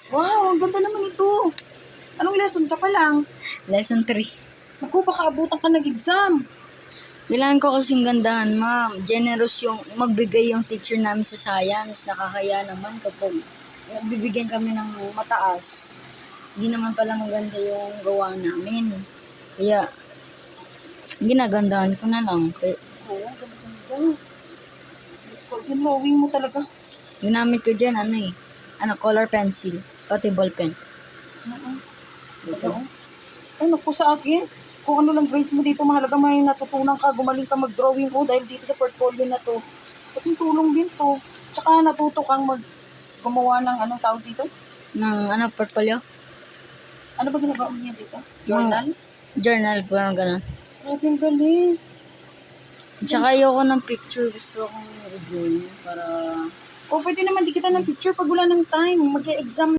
Wow, ang ganda naman ito. Anong lesson ka pa lang? Lesson 3. Naku, baka abutan ka nag-exam. Kailangan ko kasing gandahan, ma'am. Generous yung magbigay yung teacher namin sa science. Nakakaya naman kapag nagbibigyan kami ng mataas. Hindi naman pala maganda yung gawa namin. Kaya, ginagandahan ko na lang. Kaya, Oo, ang ganda. Yung knowing mo talaga. ginamit ko dyan, color pencil. Pati ball pen. Oo. Ay, naku sa akin. Kung ano lang grades mo dito, mahalaga may natutunan ka, gumaling ka mag-drawing ko dahil dito sa portfolio na to. Pati tulong din to. Tsaka natuto kang gumawa ng anong tawag dito? Ng portfolio? Ano ba ginagawa mo niya dito? Journal? Journal, parang gano'n. Grabe ang galing. Tsaka ayoko ng picture. Gusto akong i-drawing para... O pwede naman di kita ng picture pag wala ng time. Mag-exam